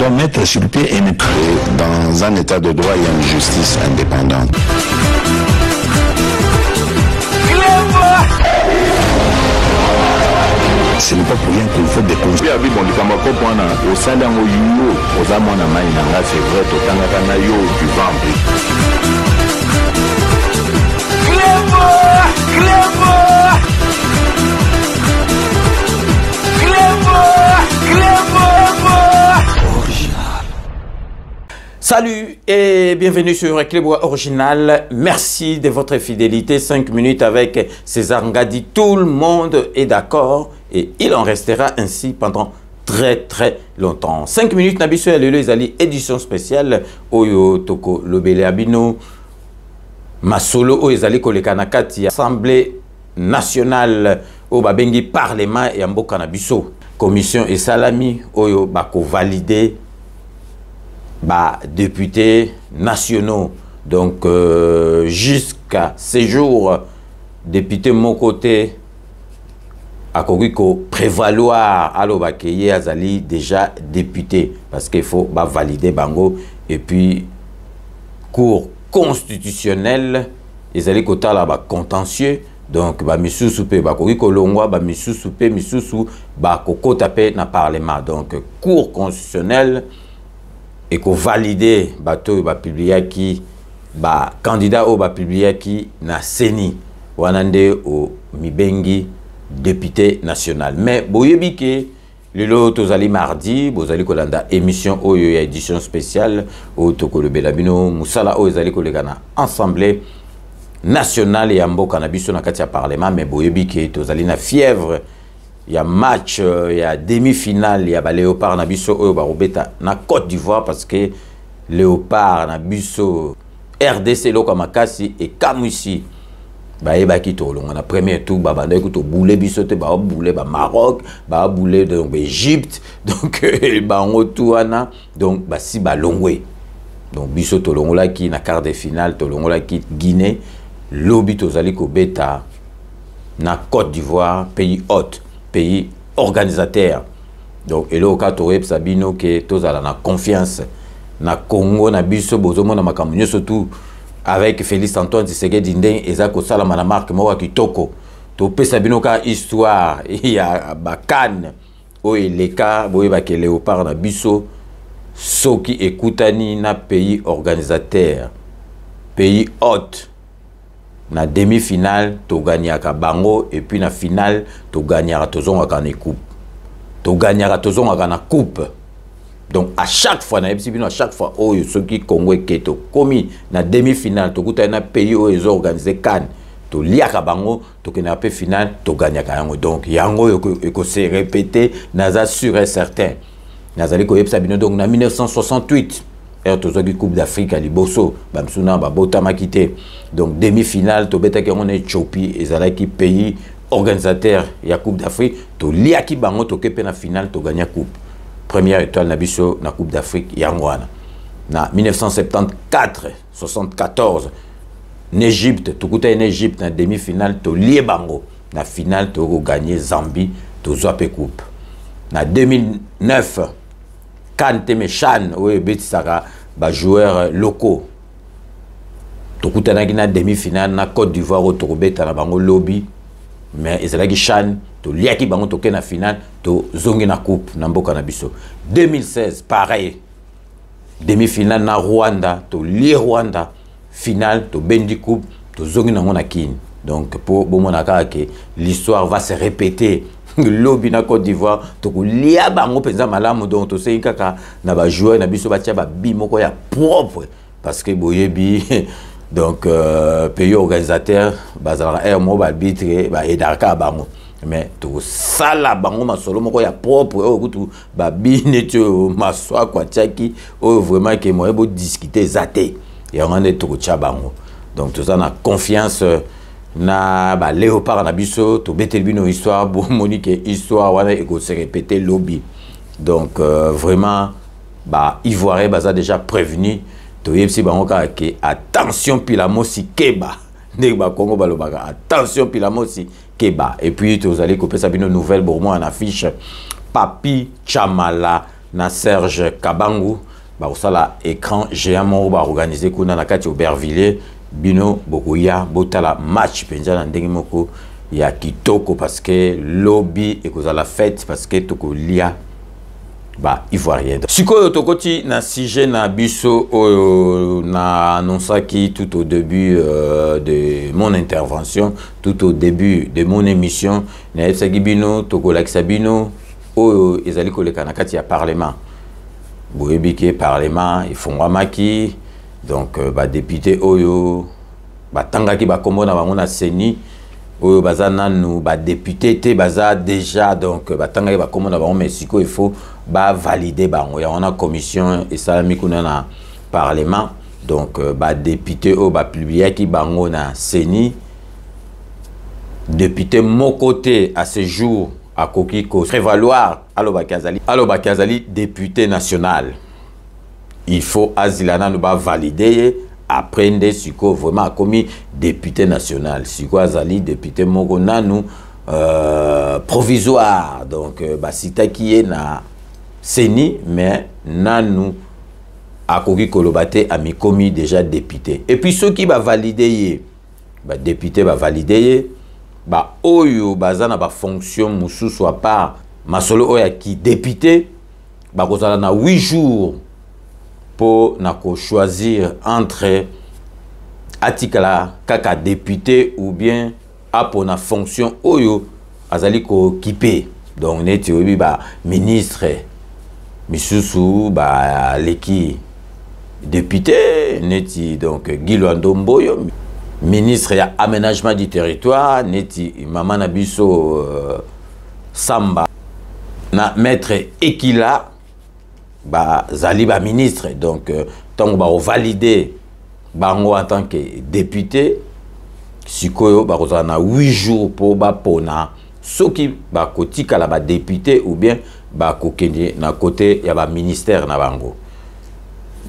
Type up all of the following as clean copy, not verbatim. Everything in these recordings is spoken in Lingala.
doit mettre sur pied et dans un état de droit, il y a une justice indépendante. Ce n'est pas pour rien qu'il faut des conseils. Salut et bienvenue sur Clébois Original. Merci de votre fidélité. 5 minutes avec César Ngadi. Tout le monde est d'accord et il en restera ainsi pendant très longtemps. 5 minutes Nabiso Yalelo Ezali édition spéciale Oyo Toko Lobele Abino Masolo Oyo Ezali Kolekanakati Assemblée nationale au Babengi Parlement et Amboka Nabiso Commission et Salami Oyo Bako validé députés nationaux. Donc jusqu'à ces jours, député mon côté à Kogiko prévaloir à l'Obakeye Azali déjà député parce qu'il faut valider Bango et puis cour constitutionnelle Ezali kota là contentieux donc misusu pe Kogiko longwa misusu pe misusu koko tapé na parlement donc cour constitutionnelle et qu'on valide bateau publié qui candidat au publié qui na seni wanande au mibengi député national mais boyebi ke lelo tozali mardi bozali kolanda émission oyo ya édition spéciale au tokolo belabino musala oyo ezali kolekana assemblée nationale ya mboka na biso na kati ya parlement mais boyebi ke tozali na fièvre. Il y a match, il y a demi-finale, il y a Léopard Nabiso Oyo Barobeta na Côte d'Ivoire parce que Léopard Nabiso RDC Lokamakasi et Kamouissi ba kito on a premier tour babanda ko to boulé bisote ba boulé ba Maroc ba boulé donc Égypte donc ba ngotuana donc ba si ba longwe donc biso to longola ki na quart de finale to longola ki Guinée lobi to zali ko beta na Côte d'Ivoire pays hôte pays organisateur donc et là quand on sabino que tous à la confiance na Congo na biso bozomo na makamunyo surtout avec Félix Antoine Tshisekedi Ndeng ezako sala na marque mowa kitoko to pe sabino ka histoire ya bakan o eleka boye ba ke Léopard na biso soki ekutani na pays organisateur pays hôte na demi-finale to gagnaka bango et puis na finale to gagnaka tozongaka na coupe to gagnaka tozongaka na coupe donc à chaque fois na ebisi bino à chaque fois oyo soki Congo eketo komi na demi-finale to kuta na pays oyo ezo organiser CAN to liaka bango to kena pe finale to gagnaka yango donc yango eko se répéter naza sûr et certain nazali ko ebisa bino donc na 1968 et Coupe d'Afrique à Liboso, Bamsuna, Babotama quitté. Donc demi-finale, to beta on est Chopi, et Zalaki pays organisateur, il y a Coupe d'Afrique, to liaki bango to kepe na finale, to gagner coupe. Première étoile Nabiso na Coupe d'Afrique, Yangwana. Na 1974, 74, en Égypte, to kuta en Égypte na demi-finale, to lié bango. Na finale, to gagner Zambie, to zoape coupe. Na 2009, Kante Mechan, oui, Betsara, joueurs locaux. Tokutana na demi-finale na Côte d'Ivoire au Tourobeta na bango lobby, mais ezalaki Chan, to liaki bango toke na finale, to zongi na coupe na mboka na biso. 2016 pareil. Demi-finale na Rwanda, to li Rwanda, finale to bendi coupe, to zongi na ngona kin. Donc pour bomonaka que l'histoire va se répéter. Lobby na Côte d'Ivoire to lia bango penza malamu donc to sei kaka na ba joueur na biso ba tia ba bi moko ya propre parce que boyebi donc pays organisateur bazala mo ba arbitre ba edaka bango mais to sala bango masolo moko ya propre o kutu ba bi netio maswa kwa tiaki o vraiment que mo ebo discuter zate ya ngane to tia bango donc tout ça na confiance na Léopard na biso to betelbino histoire bo monique histoire wana eko se répéter lobby donc vraiment Ivoirien baza déjà prévenu to yebsi bango ka ke attention pilamosi keba ndek ba Congo balobaka attention pilamosi keba et puis to zali kopesa bino nouvelle bon moi en affiche Papi Chamala na Serge Kabangu bakosala écran géant moko baorganize kuna na kati Aubervilliers bino bokoya botala match penza na ndenge moko ya kitoko parce que lobby ekozala fête parce que tokolia ba ivoirien. Sikoyo tokoti na sujet na biso na annonçaki tout au début de mon intervention, tout au début de mon émission, na ebsaki bino tokolakisa bino oyo ezali koleka na kati ya parlement. Boyebi ke parlement efongwamaki donc ba député oyo batangaki bakombo na bango na seni oyo baza nanu ba député te baza déjà donc batangaki bakombo na bango mais siko il faut ba valider bango ya ona commission esalami kuna na parlement donc ba député oyo ba publiaki bango na seni député moko te à ce jour à Kokiko prévaloir alobaki azali député national. Il faut azilana nous ba valider après nde siko vraiment commis député national. Siko azali député moko nanu provisoire donc ba sitaki na seni mais nanu a Kokiko lobate a mi commis déjà député. Et puis ceux qui va valider ba député va valider ba oyo bazana ba fonction mususu à part masolo oya qui député ba kozala na 8 jours pour na ko choisir entre atikala kaka député ou bien apona fonction oyo azali ko kipe donc neti obi ba ministre misusu ba leki député neti donc Guilo Ndomboyo ministre ya aménagement du territoire neti mama na biso Samba na maître Ekila ba zali ba ministre donc tant ba valider bango en tant que député sikoyo ba kozala na 8 jours pour ba pona soki ba kotika la ba député ou bien ba kokende na côté ya ba ministère na bango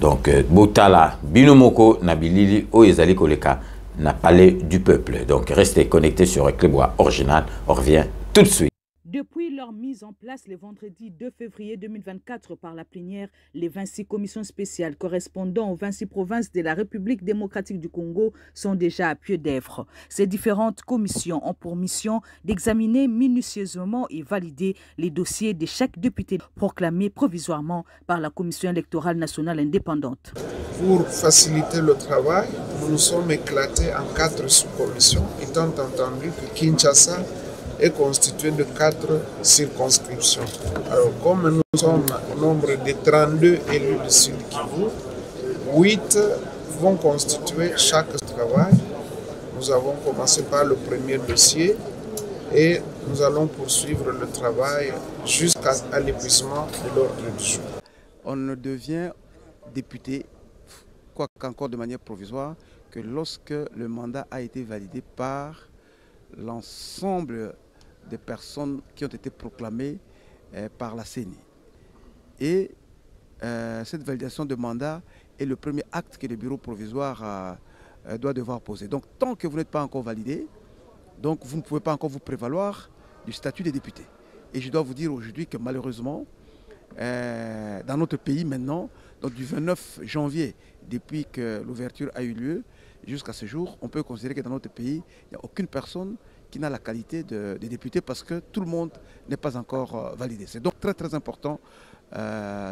donc botala binomoko na bilili o ezali koleka na palais du peuple. Donc restez connectés sur Clébois Original. On revient tout de suite. Depuis leur mise en place le vendredi 2 février 2024 par la plénière, les 26 commissions spéciales correspondant aux 26 provinces de la République démocratique du Congo sont déjà à pied d'œuvre. Ces différentes commissions ont pour mission d'examiner minutieusement et valider les dossiers de chaque député proclamé provisoirement par la Commission électorale nationale indépendante. Pour faciliter le travail, nous nous sommes éclatés en 4 sous-commissions, étant entendu que Kinshasa est constitué de 4 circonscriptions. Alors, comme nous sommes au nombre de 32 élus du Sud Kivu, 8 vont constituer chaque travail. Nous avons commencé par le premier dossier et nous allons poursuivre le travail jusqu'à l'épuisement de l'ordre du jour. On ne devient député, quoi qu'encore de manière provisoire, que lorsque le mandat a été validé par l'ensemble des personnes qui ont été proclamées par la CENI. Et cette validation de mandat est le premier acte que le bureau provisoire doit devoir poser. Donc tant que vous n'êtes pas encore validé, donc vous ne pouvez pas encore vous prévaloir du statut des députés. Et je dois vous dire aujourd'hui que malheureusement, dans notre pays maintenant, donc du 29 janvier, depuis que l'ouverture a eu lieu, jusqu'à ce jour, on peut considérer que dans notre pays, il n'y a aucune personne qui n'a la qualité de député parce que tout le monde n'est pas encore validé. C'est donc très très important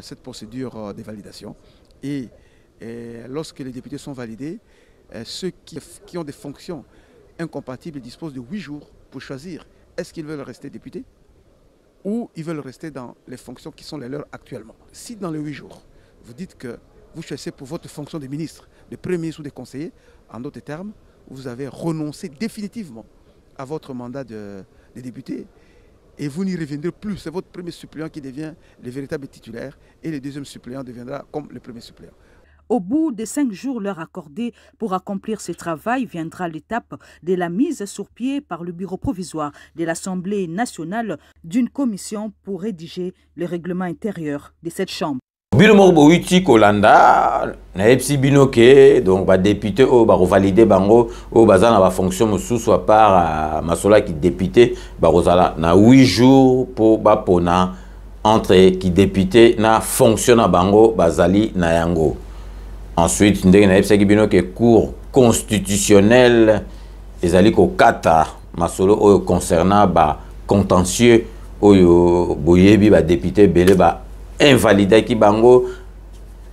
cette procédure de validation. Et lorsque les députés sont validés, ceux qui ont des fonctions incompatibles disposent de 8 jours pour choisir est-ce qu'ils veulent rester députés ou ils veulent rester dans les fonctions qui sont les leurs actuellement. Si dans les 8 jours, vous dites que vous choisissez pour votre fonction de ministre, de premier ministre ou de conseiller, en d'autres termes, vous avez renoncé définitivement à votre mandat de député et vous n'y reviendrez plus. C'est votre premier suppléant qui devient le véritable titulaire et le deuxième suppléant deviendra comme le premier suppléant. Au bout de 5 jours leur accordés pour accomplir ce travail, viendra l'étape de la mise sur pied par le bureau provisoire de l'Assemblée nationale d'une commission pour rédiger le règlement intérieur de cette chambre. Bino moko boiti kolanda na epsi bino ke donc ba député o ba valider bango o bazana ba fonction mosusu à part masola qui député ba rozala na 8 jours pour ba pona entre qui député na fonction na bango bazali na yango. Ensuite ndenge na yebisaki bino ke cour constitutionnelle ezali ko kata masolo oyo concernant ba contentieux oyo boyebi ba député belé ba invalidaki bango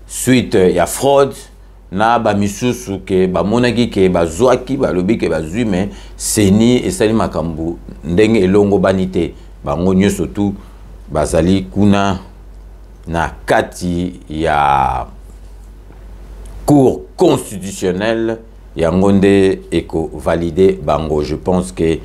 suite ya fraude na ba misusu ke ba monaki ke ba zwaki ba lobi ke ba zume seni esali makambu ndenge elongo banite bango nyoso tu bazali kuna na kati ya cour constitutionnelle ya ngonde eko validé bango. Je pense que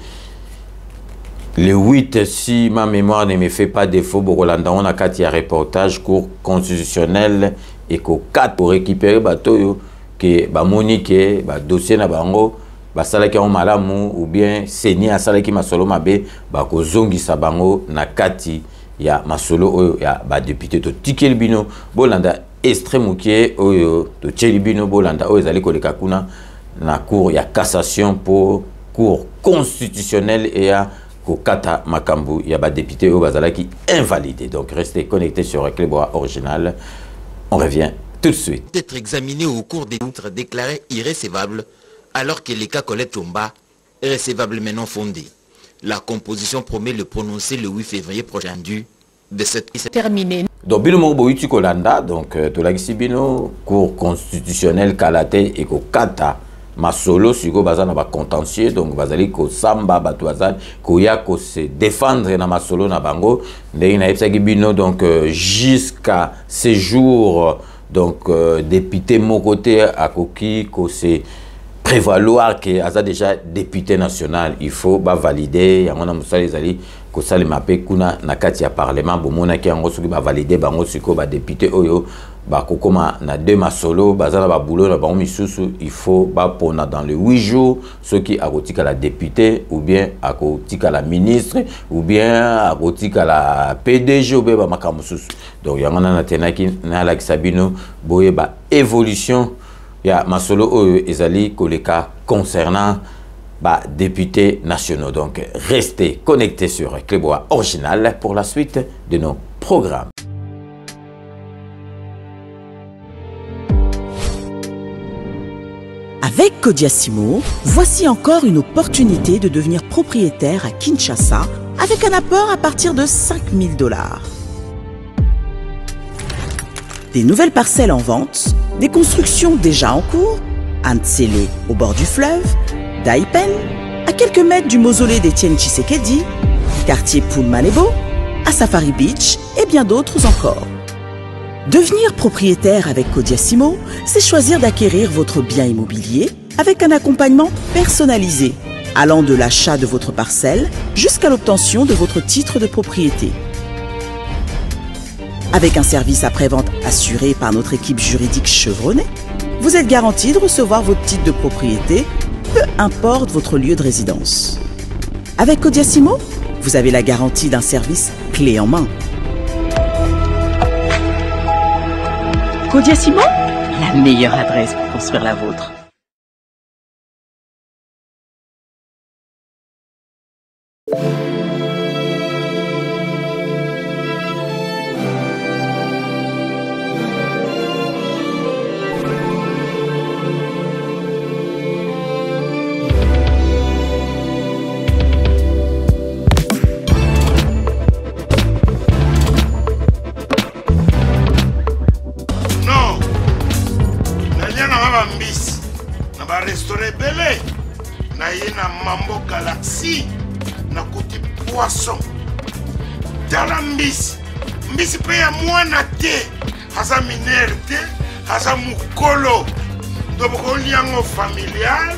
le 8, si ma mémoire ne me fait pas défaut, Borolanda on a kati ya reportage cour constitutionnelle eko 4 pour récupérer bateau que ba monique ba dossier na bango ba salaki en malamu ou bien seni a salaki masolo mabe ba ko zongisa bango na kati ya masolo oyo ya ba député to tikeli bino bolanda extrême qui oyo to tikeli bino bolanda oyo ezali koleka kuna na cour ya cassation pour cour constitutionnelle et ya kokata makambu ya ba député oyo bazalaki invalidé. Donc restez connectés sur Clébois Original. On revient tout de suite. Être examiné au cours des outres déclarés irrécevables alors que les cas Colette Tomba est recevable mais non fondé. La composition promet le prononcer le 8 février prochain de cette terminée. Donc bino mo boyuti kolanda donc to lagisi bino cour constitutionnelle kalate et ko kata masolo siko bazana ba contentieux donc bazali ko samba batu bazali ko ya ko se défendre na masolo na bango ndenge na yebisaki bino donc jusqu'à ce jour donc député mon côté à koki ko se prévaloir que aza déjà député national il faut ba valider yango na musali zali ko salima pe kuna na kati ya parlement bomona ki yango soki ba valider bango siko ba député oyo ba kokoma na deux masolo bazana ba boulot na bango misusu il faut ba pona dans les 8 jours ce qui a kotika la député ou bien a kotika la ministre ou bien a kotika la PDG ou bien ba makamususu. Donc yango na tenaki na la Sabino boye ba évolution ya masolo oyo ezali koleka concernant ba députés nationaux. Donc restez connectés sur Clébois Original pour la suite de nos programmes. Avec Kodiasimo, voici encore une opportunité de devenir propriétaire à Kinshasa avec un apport à partir de $5 000. Des nouvelles parcelles en vente, des constructions déjà en cours, à Ntsele au bord du fleuve, Daipen, à quelques mètres du mausolée d'Étienne Tshisekedi, quartier Poulmalebo, à Safari Beach et bien d'autres encore. Devenir propriétaire avec Kodiasimo, c'est choisir d'acquérir votre bien immobilier avec un accompagnement personnalisé, allant de l'achat de votre parcelle jusqu'à l'obtention de votre titre de propriété. Avec un service après-vente assuré par notre équipe juridique chevronnée, vous êtes garanti de recevoir votre titre de propriété, peu importe votre lieu de résidence. Avec Kodiasimo, vous avez la garantie d'un service clé en main. Kodiasimo, la meilleure adresse pour construire la vôtre. Mambo Galaxy na kuti poisson tala mbisi pe ya mwana te haza minere te haza mukolo ndoboko liango familial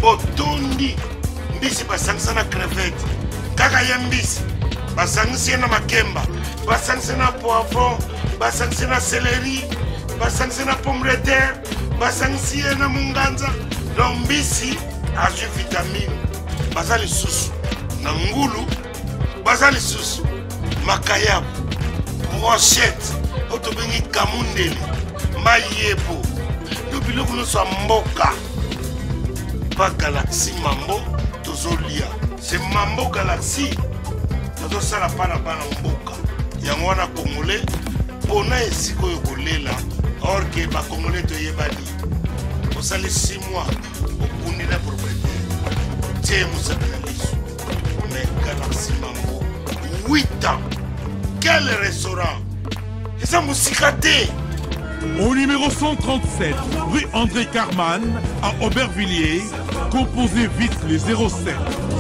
botundi mbisi basangisa na crevette kaka ya mbisi basangisa na makemba basangisa na poivron basangisa na céleri basangisa na pomme de terre basangisa na munganza donc mbisi azu vitamine bazali susu na ngulu bazali susu makayabu brochette otobengi kamundeli mayebo lobiloko nyonso ya mboka pa Galaxy mambo tozolia c'est mambo Galaxy tozosala mpa na bana mboka yango wana congolais mpona esika oyo kolela or ke bacongolais toyebani osali 6 mois okundi na propriétaire tie mosaka na liso mais Galaxy Mambo 8 ans quel restaurant eza mosika te. Au numéro 137, rue André Carman, à Aubervilliers, composez vite les 07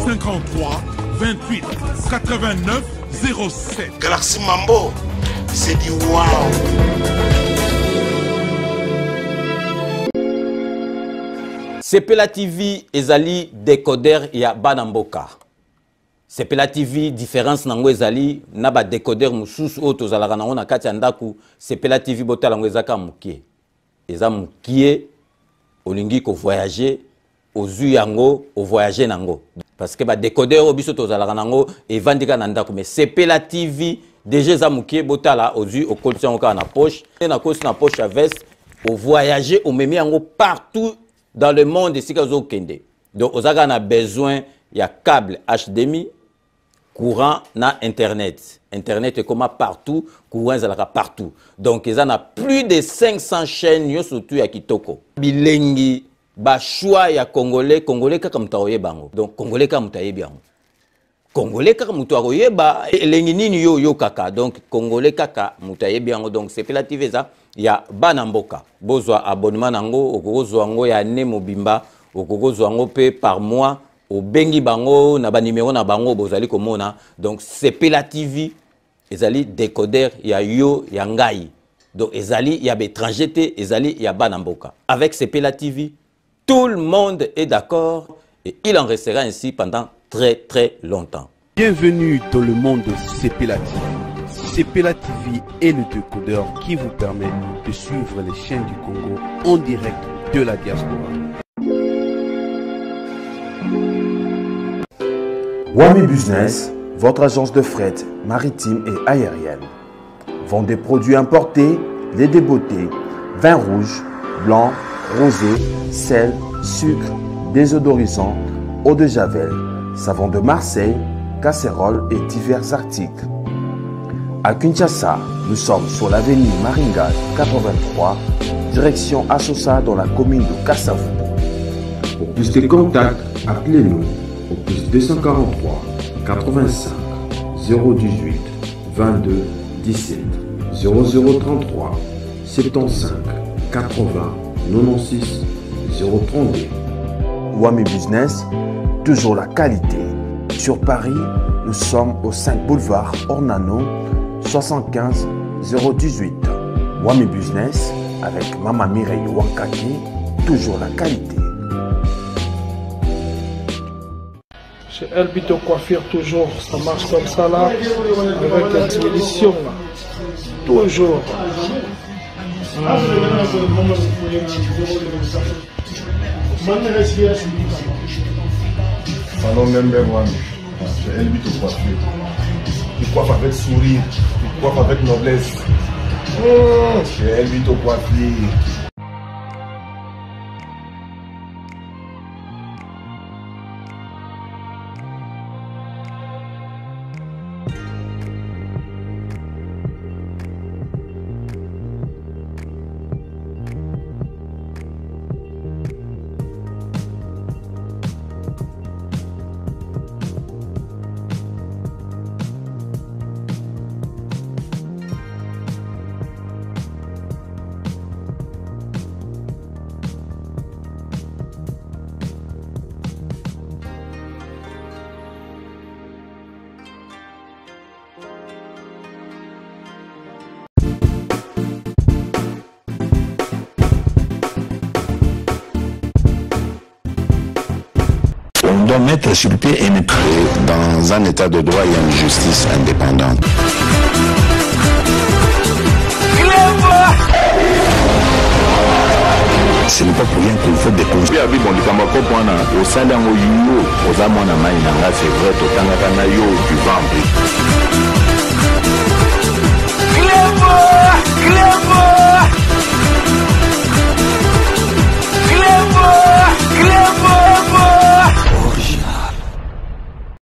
53 28 89 07. Galaxy Mambo, c'est du wow. Sepela TV ezali décodeur ya Banamboka. Sepela TV différence nango ezali na ba décodeur mususu o tozalaka nango na kati ya ndaku. Sepela TV botala ngo ezaka mukie. Eza mukie olingi ko voyager ozu yango o voyager nango. Parce que ba décodeur o biso tozalaka nango evandika na ndaku mais Sepela TV déjà eza mukie botala ozu o kolisa ngo na poche na kosi na poche à veste o voyager o memi yango partout dans le monde ici kazo kende. Donc ozaka na besoin ya câble HDMI courant na internet. Internet est comme partout, courant est partout. Donc ils en a plus de 500 chaînes surtout ya kitoko. Bilengi ba choix ya congolais kaka mutaoye bango. Donc congolais kaka mutaye bien. Congolais kaka mutaoye ba elengi nini yo kaka. Donc congolais kaka mutaye bien. Donc c'est Sepela TV ça ya Banamboka. Bozwa abonnement nango okozwa ngo ya ne mobimba okozwa ngo pe par mois. Au bengi bango na ba numéro na bango bozali komona. Donc Sepela TV ezali décodeur ya yo ya ngai. Donc ezali ya étranger te ezali ya Banamboka. Avec Sepela TV tout le monde est d'accord et il en restera ainsi pendant très longtemps. Bienvenue dans le monde de Sepela TV. Sepela TV est le décodeur qui vous permet de suivre les chaînes du Congo en direct de la diaspora. Wami Business, votre agence de fret maritime et aérienne. Vend des produits importés, lait de beauté, vin rouge, blanc, rosé, sel, sucre, désodorisant, eau de javel, savon de Marseille, casseroles et divers articles. À Kinshasa, nous sommes sur l'avenue Maringa 83, direction Assosa dans la commune de Kassavou. Pour plus de contacts, appelez-nous au plus 243 85 018 22 17 0033 75 80 96 032. Wami Business, toujours la qualité. Sur Paris, nous sommes au 5 boulevard Ornano 75 018. Wami Business avec Mama Mireille Wankaki, toujours la qualité. Chez Elbito Coiffure, toujours, ça marche comme ça là, avec la télévision là. Toujours. Salon Member One, chez Elbito Coiffure. Il coiffe avec sourire, il coiffe avec noblesse. Chez Elbito Coiffure. On doit mettre sur pied et mettre dans un état de droit et une justice indépendante. Ce n'est pas pour rien qu'il faut des causes. Au sein d'un yo, aux amants à Maïnanga, c'est vrai, au Tanakana yo, du ventre. Clément!